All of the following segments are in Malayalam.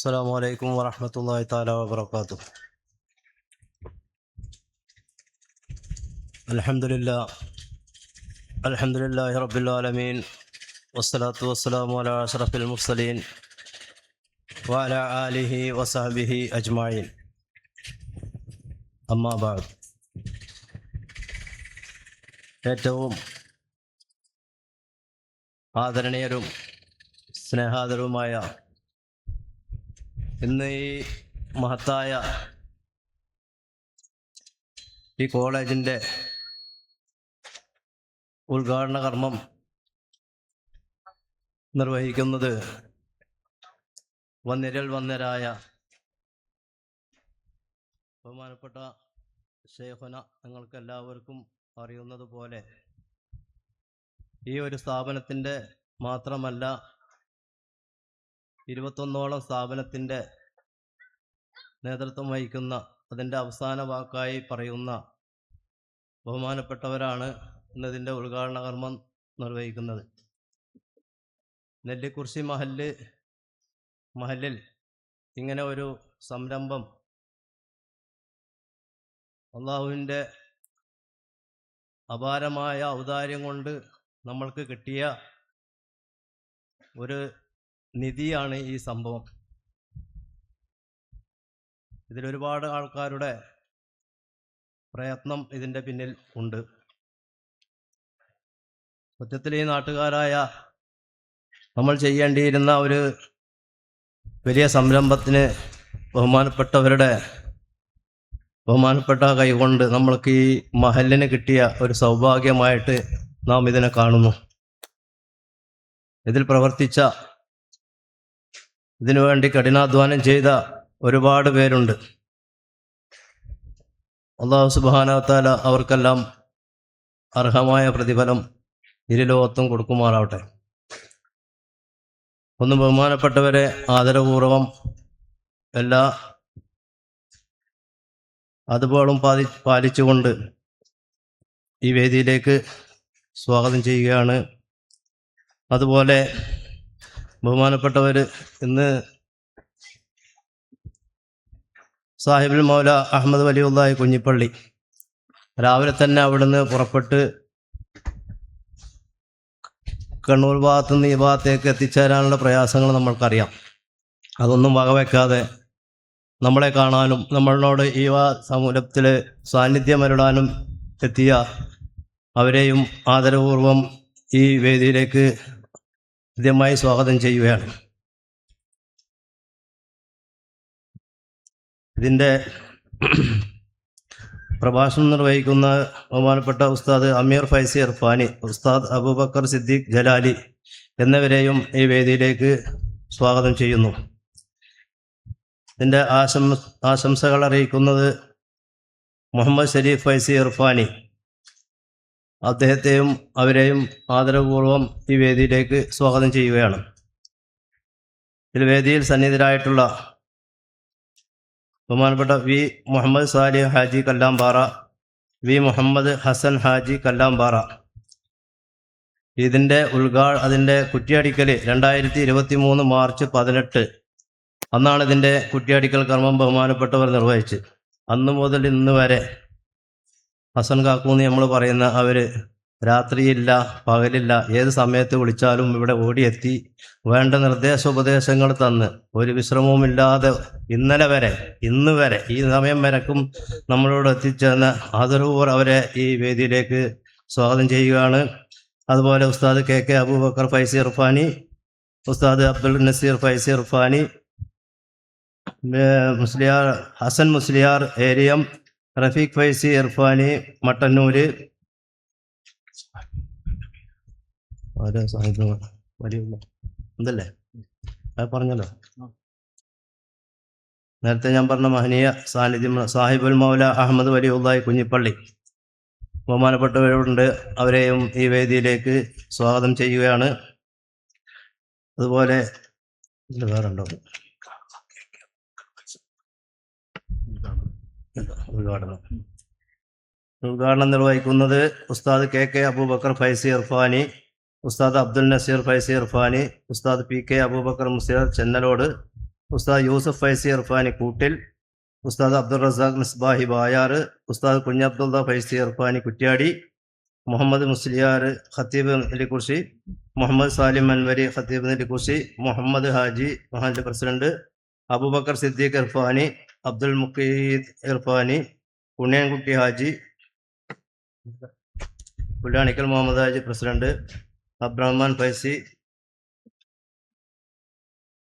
السلام عليكم ورحمة الله تعالى وبركاته. الحمد لله رب العالمين، والصلاة والسلام على أشرف المرسلين وعلى آله وصحبه أجمعين. أما بعد. ഏറ്റവും ആദരണീയരും സ്നേഹാദരവുമായ ഇന്ന് ഈ മഹത്തായ ഈ കോളേജിൻ്റെ ഉദ്ഘാടന കർമ്മം നിർവഹിക്കുന്നത് വന്യരായ ബഹുമാനപ്പെട്ട ശൈഖുന, നിങ്ങൾക്ക് എല്ലാവർക്കും അറിയുന്നത് പോലെ ഈ ഒരു സ്ഥാപനത്തിൻ്റെ മാത്രമല്ല 21ഓളം സ്ഥാപനത്തിൻ്റെ നേതൃത്വം വഹിക്കുന്ന, അതിൻ്റെ അവസാന വാക്കായി പറയുന്ന ബഹുമാനപ്പെട്ടവരാണ് ഇന്നതിൻ്റെ ഉദ്ഘാടന കർമ്മം നിർവഹിക്കുന്നത്. നെല്ലിക്കുറിശി മഹല്ലിൽ ഇങ്ങനെ ഒരു സംരംഭം അള്ളാഹുവിൻ്റെ അപാരമായ ഔദാര്യം കൊണ്ട് നമ്മൾക്ക് കിട്ടിയ ഒരു നിധിയാണ് ഈ സംഭവം. ഇതിലൊരുപാട് ആൾക്കാരുടെ പ്രയത്നം ഇതിൻ്റെ പിന്നിൽ ഉണ്ട്. സത്യത്തിൽ ഈ നാട്ടുകാരായ നമ്മൾ ചെയ്യേണ്ടിയിരുന്ന ഒരു വലിയ സംരംഭത്തിന് ബഹുമാനപ്പെട്ട കൈകൊണ്ട് നമ്മൾക്ക് ഈ മഹല്ലിന് കിട്ടിയ ഒരു സൗഭാഗ്യമായിട്ട് നാം ഇതിനെ കാണുന്നു. ഇതിൽ പ്രവർത്തിച്ച, ഇതിനുവേണ്ടി കഠിനാധ്വാനം ചെയ്ത ഒരുപാട് പേരുണ്ട്. അല്ലാഹു സുബ്ഹാനഹു വ തആല അവർക്കെല്ലാം അർഹമായ പ്രതിഫലം ഇരുലോകത്തും കൊടുക്കുമാറാവട്ടെ. ഒന്ന് ബഹുമാനപ്പെട്ടവരെ ആദരപൂർവം എല്ലാ അതുപോലും പാലിച്ചുകൊണ്ട് ഈ വേദിയിലേക്ക് സ്വാഗതം ചെയ്യുകയാണ്. അതുപോലെ ബഹുമാനപ്പെട്ടവർ, ഇന്ന് സാഹിബുൽ മൗല അഹമ്മദ് വലിയുള്ളാഹി കുഞ്ഞിപ്പള്ളി രാവിലെ തന്നെ അവിടുന്ന് പുറപ്പെട്ട് കണ്ണൂർ ഭാഗത്തു നിന്ന് ഈ ഭാഗത്തേക്ക് എത്തിച്ചേരാനുള്ള പ്രയാസങ്ങൾ നമ്മൾക്കറിയാം. അതൊന്നും വകവെക്കാതെ നമ്മളെ കാണാനും നമ്മളോട് ഈ സമൂഹത്തിൽ സാന്നിധ്യമരുടാനും എത്തിയ അവരെയും ആദരപൂർവം ഈ വേദിയിലേക്ക് ഹൃദ്യമായി സ്വാഗതം ചെയ്യുകയാണ്. ഇതിൻ്റെ പ്രഭാഷണം നിർവഹിക്കുന്ന ബഹുമാനപ്പെട്ട ഉസ്താദ് അമീർ ഫൈസി ഇർഫാനി, ഉസ്താദ് അബൂബക്കർ സിദ്ദീഖ് ജലാലി എന്നിവരെയും ഈ വേദിയിലേക്ക് സ്വാഗതം ചെയ്യുന്നു. ഇതിൻ്റെ ആശംസകൾ അറിയിക്കുന്നത് മുഹമ്മദ് ഷരീഫ് ഫൈസി ഇർഫാനി, അദ്ദേഹത്തെയും അവരെയും ആദരപൂർവം ഈ വേദിയിലേക്ക് സ്വാഗതം ചെയ്യുകയാണ്. ഇതിൽ വേദിയിൽ സന്നിഹിതരായിട്ടുള്ള ബഹുമാനപ്പെട്ട വി മുഹമ്മദ് സാലിഹ് ഹാജി കല്ലാംപാറ, വി മുഹമ്മദ് ഹസൻ ഹാജി കല്ലാംപാറ. ഇതിൻ്റെ അതിൻ്റെ കുറ്റിയടിക്കൽ 2023 മാർച്ച് 18 അന്നാണ് ഇതിൻ്റെ കുറ്റിയടിക്കൽ കർമ്മം ബഹുമാനപ്പെട്ടവർ നിർവഹിച്ച്. അന്നു മുതൽ ഇന്ന് വരെ ഹസൻ കാക്കൂന്ന് നമ്മൾ പറയുന്ന അവർ രാത്രിയില്ല പകലില്ല ഏത് സമയത്ത് വിളിച്ചാലും ഇവിടെ ഓടിയെത്തി വേണ്ട നിർദ്ദേശോപദേശങ്ങൾ തന്ന് ഒരു വിശ്രമവുമില്ലാതെ ഇന്ന് വരെ ഈ സമയം വരക്കും നമ്മളോട് എത്തിച്ചേർന്ന ആദരവൂർ അവരെ ഈ വേദിയിലേക്ക് സ്വാഗതം ചെയ്യുകയാണ്. അതുപോലെ ഉസ്താദ് കെ അബൂബക്കർ ഫൈസി ഇർഫാനി, ഉസ്താദ് അബ്ദുൽ നസീർ ഫൈസി ഇർഫാനി, മുസ്ലിയാർ ഹസൻ മുസ്ലിയാർ ഏരിയം, റഫീഖ് ഫൈസി ഇർഫാനി മട്ടന്നൂര്, എന്തല്ലേ പറഞ്ഞല്ലോ നേരത്തെ ഞാൻ പറഞ്ഞ മഹനീയ സാന്നിധ്യം സാഹിബുൽ മൗല അഹമ്മദ് വലിയുള്ളാഹി കുഞ്ഞിപ്പള്ളി ബഹുമാനപ്പെട്ടവരുണ്ട്. അവരെയും ഈ വേദിയിലേക്ക് സ്വാഗതം ചെയ്യുകയാണ്. അതുപോലെ വേറുണ്ടോ ഉദ്ഘാടനം നിർവഹിക്കുന്നത് ഉസ്താദ് കെ അബൂബക്കർ ഫൈസി ഇർഫാനി, ഉസ്താദ് അബ്ദുൽ നസീർ ഫൈസി ഇർഫാനി, ഉസ്താദ് പി കെ അബൂബക്കർ മുസ്ലിയാർ ചെന്നലോട്, ഉസ്താദ് യൂസഫ് ഫൈസി ഇർഫാനി കൂട്ടിൽ, ഉസ്താദ് അബ്ദുൾ റസാഖ് മിസ്ബാഹി ബായാറ്, ഉസ്താദ് കുഞ്ഞബ്ദുള്ള ഫൈസി ഇർഫാനി കുറ്റ്യാടി, മുഹമ്മദ് മുസ്ലിയാർ ഖത്തീബ് നെല്ലിക്കുറിശി, മുഹമ്മദ് സാലിം അൻവരി ഖത്തീബ് നെല്ലിക്കുറിശി, മുഹമ്മദ് ഹാജി മഹാന്റെ പ്രസിഡന്റ്, അബൂബക്കർ സിദ്ദീഖ് ഇർഫാനി, അബ്ദുൽ മുഖീദ് ഇർഫാനി, പുണ്യൻകുട്ടി ഹാജി, പുല്ലാണിക്കൽ മുഹമ്മദ് ഹാജി പ്രസിഡന്റ്, അബ്ദുറഹ്മാൻ ഫൈസി,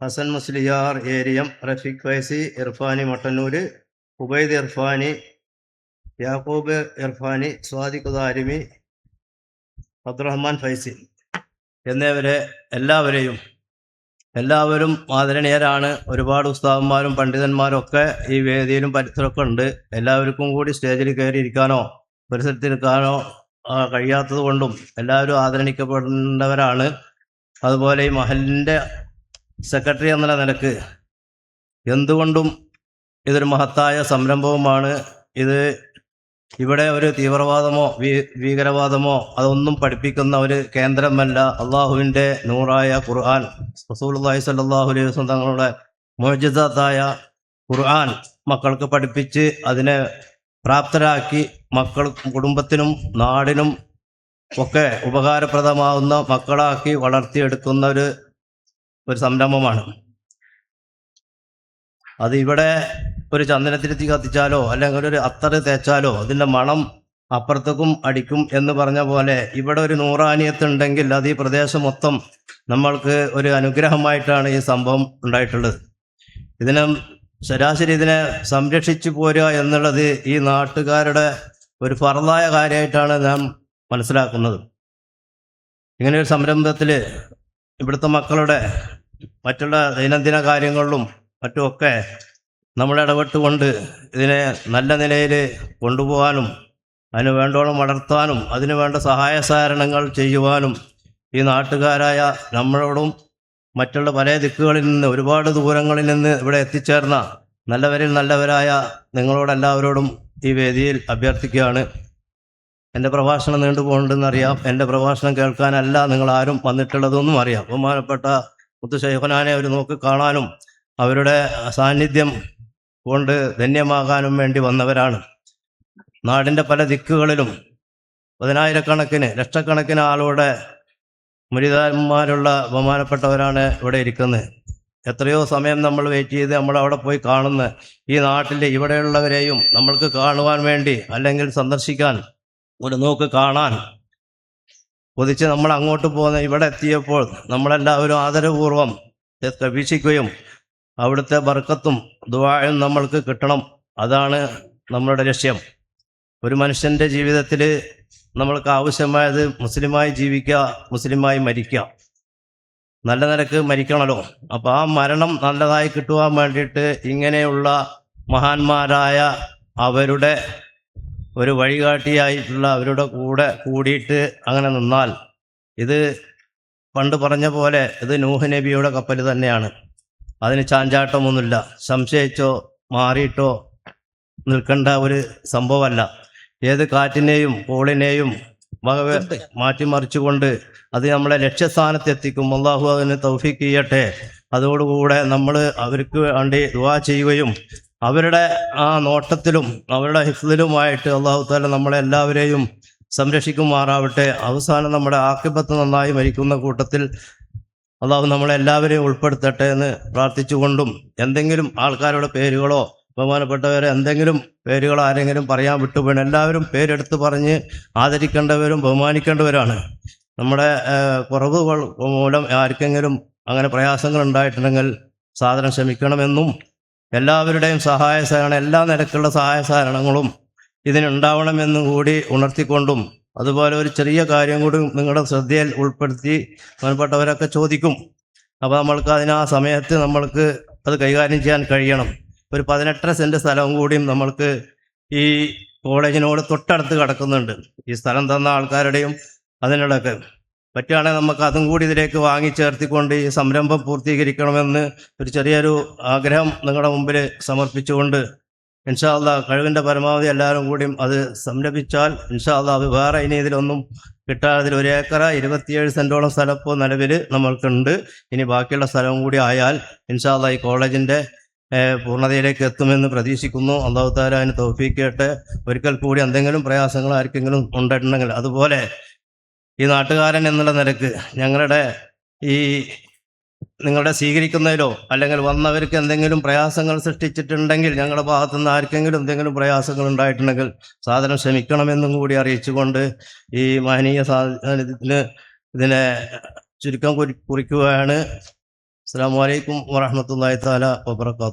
ഹസൻ മുസ്ലിയാർ ഏരിയം, റഫീഖ് ഫൈസി ഇർഫാനി മട്ടന്നൂര്, ഉബൈദ് ഇർഫാനി, യാക്കൂബ് ഇർഫാനി, സ്വാദിഖ് ദാരിമി, അബ്ദുറഹ്മാൻ ഫൈസി എന്നിവരെ എല്ലാവരും ആദരണീയരാണ്. ഒരുപാട് ഉസ്താദന്മാരും പണ്ഡിതന്മാരും ഒക്കെ ഈ വേദിയിലും പരിസരമൊക്കെ ഉണ്ട്. എല്ലാവർക്കും കൂടി സ്റ്റേജിൽ കയറിയിരിക്കാനോ പരിസരത്തിരിക്കാനോ കഴിയാത്തത് കൊണ്ടും എല്ലാവരും ആദരണിക്കപ്പെടേണ്ടവരാണ്. അതുപോലെ ഈ മഹലിൻ്റെ സെക്രട്ടറി എന്നുള്ള നിലക്ക് എന്തുകൊണ്ടും ഇതൊരു മഹത്തായ സംരംഭവുമാണ്. ഇത് ഇവിടെ ഒരു തീവ്രവാദമോ ഭീകരവാദമോ അതൊന്നും പഠിപ്പിക്കുന്ന ഒരു കേന്ദ്രമല്ല. അള്ളാഹുവിൻ്റെ നൂറായ ഖുർആൻ, റസൂലുള്ളാഹി സ്വല്ലല്ലാഹു അലൈഹി വസല്ലം തങ്ങളുടെ മുഅ്ജിസാത്തായ ഖുർആൻ മക്കൾക്ക് പഠിപ്പിച്ച് അതിനെ പ്രാപ്തരാക്കി മക്കൾക്കും കുടുംബത്തിനും നാടിനും ഒക്കെ ഉപകാരപ്രദമാവുന്ന മക്കളാക്കി വളർത്തിയെടുക്കുന്ന ഒരു സംരംഭമാണ്. അത് ഇവിടെ ഒരു ചന്ദനത്തിരുത്തി കത്തിച്ചാലോ അല്ലെങ്കിൽ ഒരു അത്തറ് തേച്ചാലോ അതിൻ്റെ മണം അപ്പുറത്തേക്കും അടിക്കും എന്ന് പറഞ്ഞ പോലെ ഇവിടെ ഒരു നൂറാനിയത്തുണ്ടെങ്കിൽ അത് ഈ പ്രദേശം മൊത്തം നമ്മൾക്ക് ഒരു അനുഗ്രഹമായിട്ടാണ് ഈ സംഭവം ഉണ്ടായിട്ടുള്ളത്. ശരാശരി ഇതിനെ സംരക്ഷിച്ചു പോരുക എന്നുള്ളത് ഈ നാട്ടുകാരുടെ ഒരു ഫർദായ കാര്യമായിട്ടാണ് നാം മനസ്സിലാക്കുന്നത്. ഇങ്ങനെ ഒരു സംരംഭത്തിൽ ഇവിടുത്തെ മക്കളുടെ മറ്റുള്ള ദൈനംദിന കാര്യങ്ങളിലും മറ്റുമൊക്കെ നമ്മൾ ഇടപെട്ടുകൊണ്ട് ഇതിനെ നല്ല നിലയിൽ കൊണ്ടുപോകാനും അതിന് വേണ്ടോളം വളർത്താനും അതിന് വേണ്ട സഹായ സഹകരണങ്ങൾ ചെയ്യുവാനും ഈ നാട്ടുകാരായ നമ്മളോടും മറ്റുള്ള പല ദിക്കുകളിൽ നിന്ന് ഒരുപാട് ദൂരങ്ങളിൽ നിന്ന് ഇവിടെ എത്തിച്ചേർന്ന നല്ലവരിൽ നല്ലവരായ നിങ്ങളോടെല്ലാവരോടും ഈ വേദിയിൽ അഭ്യർത്ഥിക്കുകയാണ്. എൻ്റെ പ്രഭാഷണം നീണ്ടുപോകുന്നുണ്ടെന്നറിയാം. എൻ്റെ പ്രഭാഷണം കേൾക്കാനല്ല നിങ്ങളാരും വന്നിട്ടുള്ളതെന്നും അറിയാം. ബഹുമാനപ്പെട്ട മുത്തു ശൈഖുനാനെ അവർ നോക്കി കാണാനും അവരുടെ സാന്നിധ്യം കൊണ്ട് ധന്യമാകാനും വേണ്ടി വന്നവരാണ്. നാടിൻ്റെ പല ദിക്കുകളിലും പതിനായിരക്കണക്കിന് ലക്ഷക്കണക്കിന് ആളുകളുടെ മുരീദന്മാരുള്ള ബഹുമാനപ്പെട്ടവരാണ് ഇവിടെ ഇരിക്കുന്നത്. എത്രയോ സമയം നമ്മൾ വെയിറ്റ് ചെയ്ത് നമ്മൾ അവിടെ പോയി കാണുന്ന ഈ നാട്ടിൽ ഇവിടെയുള്ളവരെയും നമ്മൾക്ക് കാണുവാൻ വേണ്ടി അല്ലെങ്കിൽ സന്ദർശിക്കാൻ ഒരു നോക്ക് കാണാൻ കൊതിച്ച് നമ്മൾ അങ്ങോട്ട് പോകുന്ന ഇവിടെ എത്തിയപ്പോൾ നമ്മളെല്ലാവരും ആദരപൂർവം വീക്ഷിക്കുകയും അവിടുത്തെ ബർക്കത്തും ദുആയും നമ്മൾക്ക് കിട്ടണം. അതാണ് നമ്മളുടെ ലക്ഷ്യം. ഒരു മനുഷ്യൻ്റെ ജീവിതത്തിൽ നമ്മൾക്ക് ആവശ്യമായത് മുസ്ലിമായി ജീവിക്കുക, മുസ്ലിമായി മരിക്കുക, നല്ല നിലക്ക് മരിക്കണമല്ലോ. അപ്പോൾ ആ മരണം നല്ലതായി കിട്ടുവാൻ വേണ്ടിയിട്ട് ഇങ്ങനെയുള്ള മഹാന്മാരായ അവരുടെ ഒരു വഴികാട്ടിയായിട്ടുള്ള അവരുടെ കൂടെ കൂടിയിട്ട് അങ്ങനെ നിന്നാൽ ഇത് പണ്ട് പറഞ്ഞ പോലെ ഇത് നൂഹ് നബിയുടെ കപ്പൽ തന്നെയാണ്. അതിന് ചാഞ്ചാട്ടമൊന്നുമില്ല. സംശയിച്ചോ മാറിയിട്ടോ നിൽക്കേണ്ട ഒരു സംഭവമല്ല. ഏത് കാറ്റിനെയും കോളിനെയും മാറ്റിമറിച്ചുകൊണ്ട് അത് നമ്മളെ ലക്ഷ്യസ്ഥാനത്തെത്തിക്കും. അള്ളാഹു അതിന് തൗഫീഖ് ചെയ്യട്ടെ. അതോടുകൂടെ നമ്മൾ അവർക്ക് വേണ്ടി ദുആ ചെയ്യുകയും അവരുടെ ആ നോട്ടത്തിലും അവരുടെ ഹിഫ്ദിലുമായിട്ട് അള്ളാഹു തആല നമ്മളെല്ലാവരെയും സംരക്ഷിക്കുമാറാവട്ടെ. അവസാനം നമ്മുടെ ആഖിബത്ത് നന്നായി മരിക്കുന്ന കൂട്ടത്തിൽ അള്ളാഹു നമ്മളെല്ലാവരെയും ഉൾപ്പെടുത്തട്ടെ എന്ന് പ്രാർത്ഥിച്ചുകൊണ്ടും എന്തെങ്കിലും ആൾക്കാരുടെ പേരുകളോ ബഹുമാനപ്പെട്ടവരെ എന്തെങ്കിലും പേരുകൾ ആരെങ്കിലും പറയാൻ വിട്ടുപോയി എല്ലാവരും പേരെടുത്ത് പറഞ്ഞ് ആദരിക്കേണ്ടവരും ബഹുമാനിക്കേണ്ടവരാണ്. നമ്മുടെ കുറവുകൾ മൂലം ആർക്കെങ്കിലും അങ്ങനെ പ്രയാസങ്ങൾ ഉണ്ടായിട്ടുണ്ടെങ്കിൽ സാദരം ക്ഷമിക്കണമെന്നും എല്ലാവരുടെയും സഹായ സഹകരണം എല്ലാ നിരക്കുള്ള സഹായ സഹകരണങ്ങളും ഇതിനുണ്ടാവണമെന്നും കൂടി ഉണർത്തിക്കൊണ്ടും അതുപോലെ ഒരു ചെറിയ കാര്യം കൂടി നിങ്ങളുടെ ശ്രദ്ധയിൽ ഉൾപ്പെടുത്തി ബന്ധപ്പെട്ടവരൊക്കെ ചോദിക്കും. അപ്പോൾ നമ്മൾക്ക് ആ സമയത്ത് നമ്മൾക്ക് അത് കൈകാര്യം ചെയ്യാൻ കഴിയണം. ഒരു 18 സെൻറ്റ് സ്ഥലവും കൂടിയും നമ്മൾക്ക് ഈ കോളേജിനോട് തൊട്ടടുത്ത് കിടക്കുന്നുണ്ട്. ഈ സ്ഥലം തന്ന ആൾക്കാരുടെയും അതിനുള്ളതൊക്കെ പറ്റുകയാണെങ്കിൽ നമുക്ക് അതും കൂടി ഇതിലേക്ക് വാങ്ങിച്ചേർത്തിക്കൊണ്ട് ഈ സംരംഭം പൂർത്തീകരിക്കണമെന്ന് ഒരു ചെറിയൊരു ആഗ്രഹം നിങ്ങളുടെ മുമ്പിൽ സമർപ്പിച്ചുകൊണ്ട് ഇൻഷാ അള്ളാഹ് കഴിവിൻ്റെ പരമാവധി എല്ലാവരും കൂടിയും അത് സംരംഭിച്ചാൽ ഇൻഷാ അള്ളാഹ് അത് വേറെ ഇനി ഇതിലൊന്നും കിട്ടാതെ ഇതിൽ 1 ഏക്കർ 27 സെൻറ്റോളം സ്ഥലം ഇപ്പോൾ നിലവിൽ നമ്മൾക്കുണ്ട്. ഇനി ബാക്കിയുള്ള സ്ഥലവും കൂടി ആയാൽ ഇൻഷാ അള്ളാഹ് ഈ കോളേജിൻ്റെ പൂർണ്ണതയിലേക്ക് എത്തുമെന്ന് പ്രതീക്ഷിക്കുന്നു. അല്ലാഹു തആല അതിന് തൗഫീഖ് ചെയ്യട്ടെ. ഒരിക്കൽ കൂടി എന്തെങ്കിലും പ്രയാസങ്ങൾ ആർക്കെങ്കിലും ഉണ്ടായിട്ടുണ്ടെങ്കിൽ, അതുപോലെ ഈ നാട്ടുകാരൻ എന്നുള്ള നിലക്ക് ഞങ്ങളുടെ ഈ നിങ്ങളുടെ സ്വീകരിക്കുന്നതിലോ അല്ലെങ്കിൽ വന്നവർക്ക് എന്തെങ്കിലും പ്രയാസങ്ങൾ സൃഷ്ടിച്ചിട്ടുണ്ടെങ്കിൽ, ഞങ്ങളുടെ ഭാഗത്തുനിന്ന് ആർക്കെങ്കിലും എന്തെങ്കിലും പ്രയാസങ്ങൾ ഉണ്ടായിട്ടുണ്ടെങ്കിൽ സാധനം ക്ഷമിക്കണമെന്നും കൂടി അറിയിച്ചുകൊണ്ട് ഈ മഹനീയ സാധനത്തിന് ഇതിനെ ചുരുക്കം കുറിക്കുകയാണ്. അസ്സലാമു അലൈക്കും വറഹ്മത്തുള്ളാഹി തആല വബറകാതുഹു.